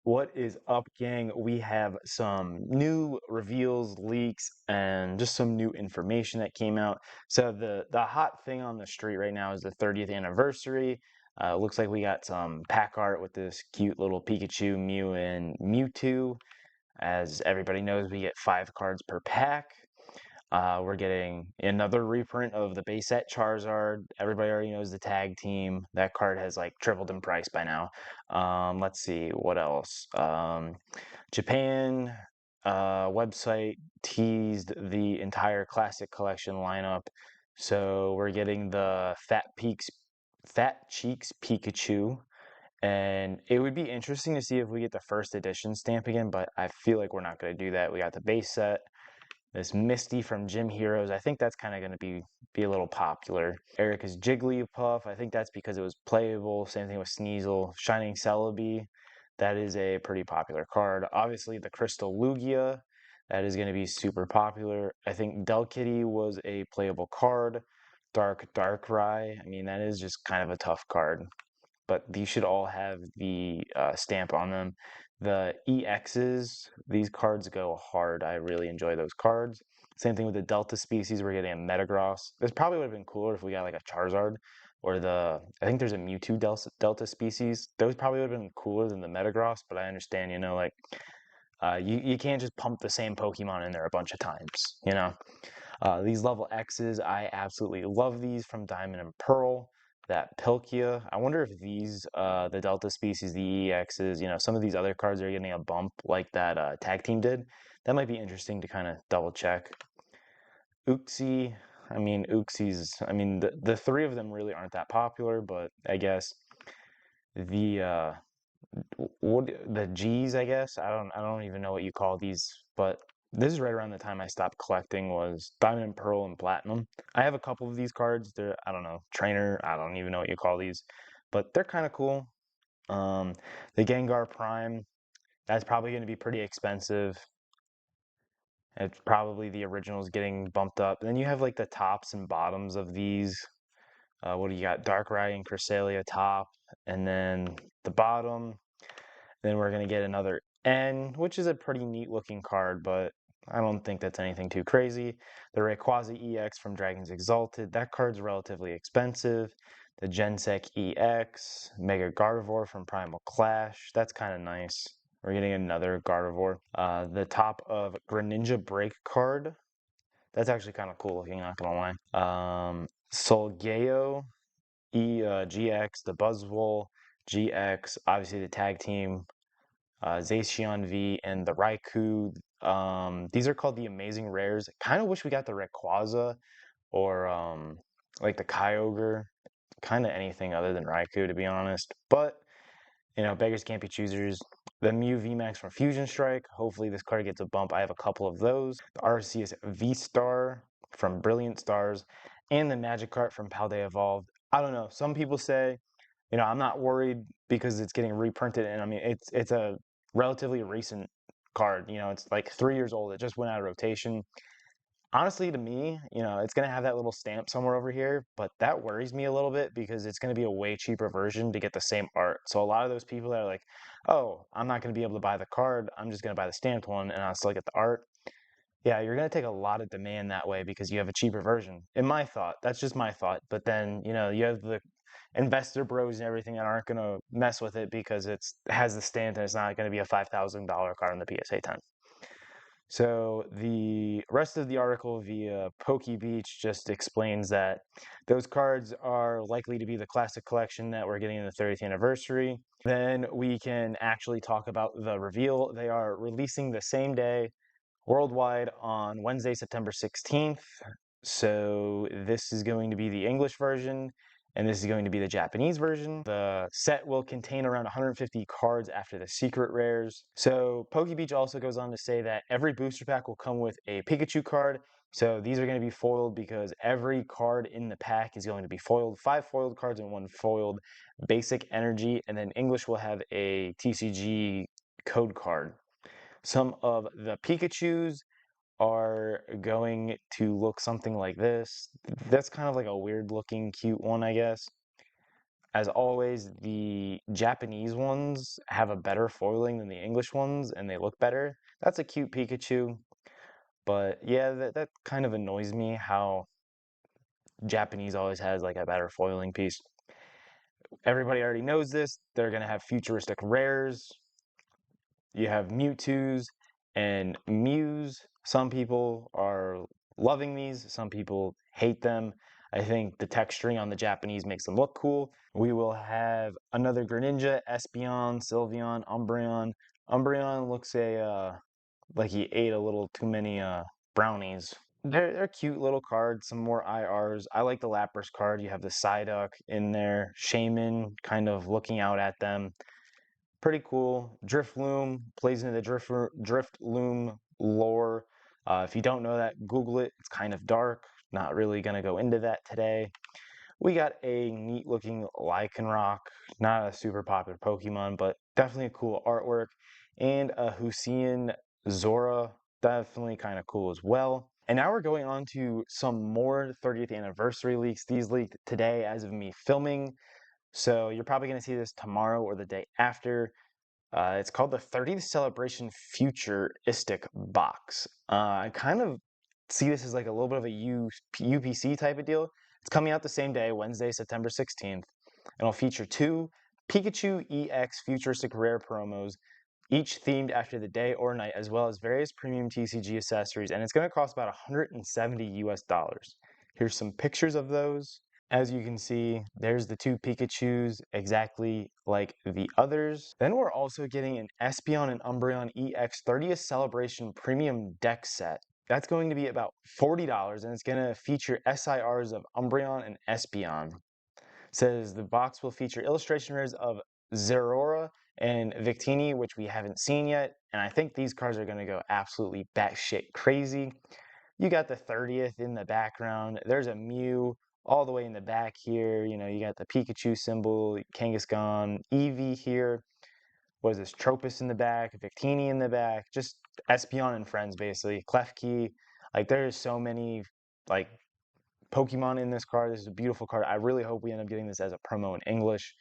What is up, gang? We have some new reveals, leaks, and just some new information that came out. So the hot thing on the street right now is the 30th anniversary. Looks like we got some pack art with this cute little Pikachu, Mew, and Mewtwo. As everybody knows, we get 5 cards per pack. We're getting another reprint of the base set Charizard. Everybody already knows the tag team. That card has like tripled in price by now. Let's see what else. Japan website teased the entire classic collection lineup. So we're getting the Fat Cheeks Pikachu. And it would be interesting to see if we get the first edition stamp again, but I feel like we're not going to do that. We got the base set. This Misty from Gym Heroes, I think that's kind of going to be a little popular. Erica's Jigglypuff, I think that's because it was playable. Same thing with Sneasel. Shining Celebi, that is a pretty popular card. Obviously, the Crystal Lugia, that is going to be super popular. I think Delkitty was a playable card. Darkrai, I mean, that is just kind of a tough card, but these should all have the stamp on them. The EXs, these cards go hard. I really enjoy those cards. Same thing with the Delta species. We're getting a Metagross. This probably would have been cooler if we got like a Charizard or I think there's a Mewtwo Delta species. Those probably would have been cooler than the Metagross, but I understand, like you can't just pump the same Pokemon in there a bunch of times. These level X's, I absolutely love these from Diamond and Pearl. That Pilkia, I wonder if these, the Delta species, the EXs, some of these other cards are getting a bump like that tag team did. That might be interesting to kind of double check. Uxie, I mean, the three of them really aren't that popular, but I guess the what the G's, I guess. I don't even know what you call these, but this is right around the time I stopped collecting was Diamond and Pearl and Platinum. I have a couple of these cards. They're, I don't know, Trainer, I don't even know what you call these, but they're kind of cool. Um, the Gengar Prime, that's probably going to be pretty expensive. It's probably the originals getting bumped up. And then you have like the tops and bottoms of these. What do you got? Darkrai and Cresselia top, and then the bottom. Then we're going to get another N, which is a pretty neat looking card, but I don't think that's anything too crazy. The Rayquaza EX from Dragons Exalted, that card's relatively expensive. The Gensec EX, Mega Gardevoir from Primal Clash, that's kind of nice. We're getting another Gardevoir. The top of Greninja Break card, that's actually kind of cool looking, not gonna lie. Solgeo GX, the Buzzwole GX, obviously the tag team Zacian V, and the Raikou. These are called the Amazing Rares. Kind of wish we got the Rayquaza or like the Kyogre. Kind of anything other than Raikou, to be honest. But, beggars can't be choosers. The Mew VMAX from Fusion Strike. Hopefully this card gets a bump. I have a couple of those. The Arceus V-Star from Brilliant Stars. And the Magikarp from Paldea Evolved. I don't know. Some people say, I'm not worried because it's getting reprinted, and I mean it's a relatively recent card. It's like 3 years old. It just went out of rotation. Honestly, to me, it's gonna have that little stamp somewhere over here, but that worries me a little bit because it's gonna be a way cheaper version to get the same art. So a lot of those people that are like, "Oh, I'm not gonna be able to buy the card. I'm just gonna buy the stamped one, and I'll still get the art." Yeah, you're gonna take a lot of demand that way because you have a cheaper version. In my thought, that's just my thought. But then, you have the investor bros and everything that aren't gonna mess with it because it has the stamp and it's not gonna be a $5,000 card on the PSA 10. So the rest of the article via PokeBeach just explains that those cards are likely to be the classic collection that we're getting in the 30th anniversary. Then we can actually talk about the reveal. They are releasing the same day worldwide on Wednesday, September 16th. So this is going to be the English version, and this is going to be the Japanese version. The set will contain around 150 cards after the secret rares. So PokeBeach also goes on to say that every booster pack will come with a Pikachu card. So these are going to be foiled because every card in the pack is going to be foiled. 5 foiled cards and 1 foiled basic energy, and then English will have a TCG code card. Some of the Pikachus are going to look something like this. That's kind of like a weird looking cute one, I guess. As always, the Japanese ones have a better foiling than the English ones, and they look better. That's a cute Pikachu, but yeah, that kind of annoys me how Japanese always has like a better foiling piece. Everybody already knows this. They're gonna have futuristic rares. You have Mewtwo's and Mews. Some people are loving these, some people hate them. I think the texturing on the Japanese makes them look cool. We will have another Greninja, Espeon, Sylveon, Umbreon. Umbreon looks like he ate a little too many brownies. They're cute little cards, some more IRs. I like the Lapras card. You have the Psyduck in there, Shaman kind of looking out at them. Pretty cool. Drifloon plays into the Drifloon lore. If you don't know that, Google it. It's kind of dark. Not really going to go into that today. We got a neat looking Lycanroc. Not a super popular Pokemon, but definitely a cool artwork. And a Hussein Zora. Definitely kind of cool as well. And now we're going on to some more 30th anniversary leaks. These leaked today as of me filming. So you're probably going to see this tomorrow or the day after. It's called the 30th Celebration Futuristic Box. I kind of see this as like a little bit of a UPC type of deal. It's coming out the same day, Wednesday, September 16th. And it'll feature 2 Pikachu EX Futuristic Rare promos, each themed after the day or night, as well as various premium TCG accessories. And it's going to cost about 170 US dollars. Here's some pictures of those. As you can see, there's the 2 Pikachus exactly like the others. Then we're also getting an Espeon and Umbreon EX 30th Celebration Premium Deck Set. That's going to be about $40, and it's going to feature SIRs of Umbreon and Espeon. It says the box will feature illustration rares of Zeraora and Victini, which we haven't seen yet, and I think these cards are going to go absolutely batshit crazy. You got the 30th in the background. There's a Mew all the way in the back here. You know, you got the Pikachu symbol, Kangaskhan, Eevee here. What is this? Tropus in the back, Victini in the back, just Espeon and friends basically. Klefki. Like there's so many like Pokemon in this card. This is a beautiful card. I really hope we end up getting this as a promo in English.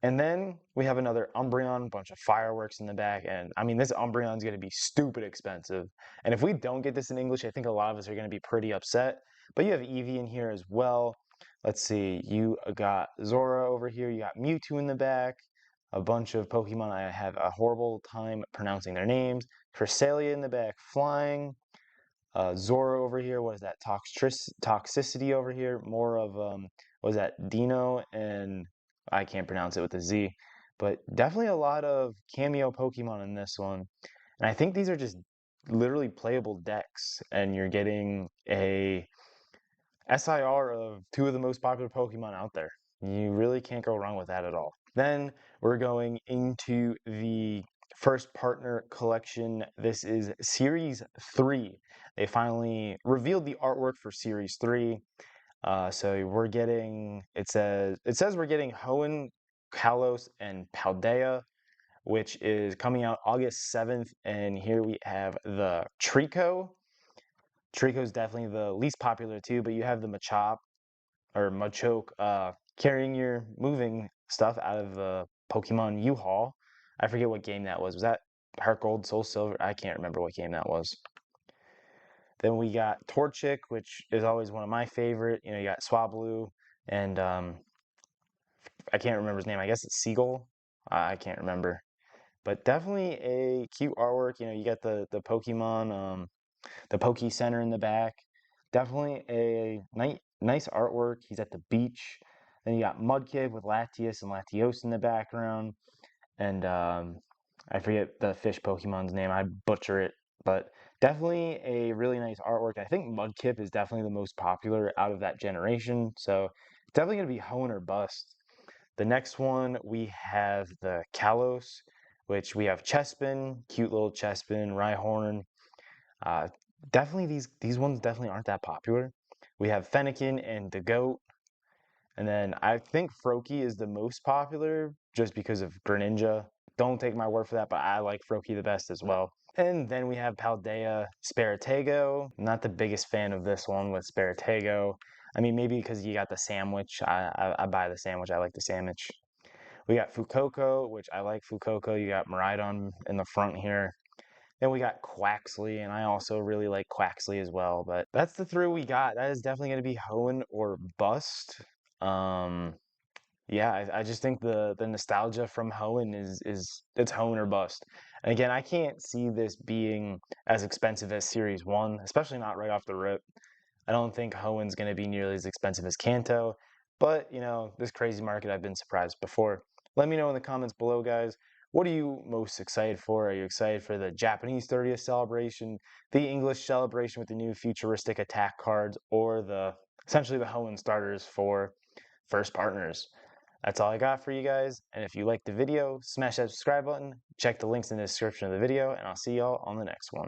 And then we have another Umbreon, bunch of fireworks in the back. And I mean, this Umbreon is going to be stupid expensive. And if we don't get this in English, I think a lot of us are going to be pretty upset. But you have Eevee in here as well. Let's see, you got Zora over here. You got Mewtwo in the back. A bunch of Pokemon I have a horrible time pronouncing their names. Cresselia in the back, flying. Zora over here. What is that? Toxicity over here. More of what is that? Dino, and I can't pronounce it with a Z. But definitely a lot of cameo Pokemon in this one. And I think these are just literally playable decks, and you're getting a SIR of 2 of the most popular Pokemon out there. You really can't go wrong with that at all. Then we're going into the first partner collection. This is Series 3. They finally revealed the artwork for Series 3. So we're getting, it says we're getting Hoenn, Kalos, and Paldea, which is coming out August 7th. And here we have the Trico. Trico is definitely the least popular too, but you have the Machop or Machoke carrying your moving stuff out of the Pokemon U-Haul. I forget what game that was. Was that Heart Gold, Soul Silver? I can't remember what game that was. Then we got Torchic, which is always one of my favorite. You know, you got Swablu and I can't remember his name. I guess it's Seagull. I can't remember. But definitely a cute artwork. You know, you got the Pokemon, the Poke Center in the back. Definitely a nice artwork. He's at the beach. Then you got Mudkip with Latios and Latios in the background. And I forget the fish Pokemon's name. I butcher it. But definitely a really nice artwork. I think Mudkip is definitely the most popular out of that generation. So it's definitely going to be Hoenn or bust. The next one, we have the Kalos, which we have Chespin, cute little Chespin, Rhyhorn. Uh, Definitely these ones definitely aren't that popular. We have Fennekin and the Goat. And then I think Froakie is the most popular just because of Greninja. Don't take my word for that, but I like Froakie the best as well. And then we have Paldea Sparatago. Not the biggest fan of this one with Sparatago. I mean, maybe because you got the sandwich. I buy the sandwich. I like the sandwich. We got Fukoko, which I like Fukoko. You got Maridon in the front here. Then we got Quaxley, and I also really like Quaxley as well. But that's the three we got. That is definitely going to be Hoenn or bust. Um, yeah, I just think the nostalgia from Hoenn is it's Hoenn or bust. And again, I can't see this being as expensive as Series 1, especially not right off the rip. I don't think Hoenn's going to be nearly as expensive as Kanto, but you know, this crazy market, I've been surprised before. Let me know in the comments below, guys. What are you most excited for? Are you excited for the Japanese 30th celebration, the English celebration with the new futuristic attack cards, or the essentially the Hoenn starters for first partners? That's all I got for you guys. And if you liked the video, smash that subscribe button, check the links in the description of the video, and I'll see y'all on the next one.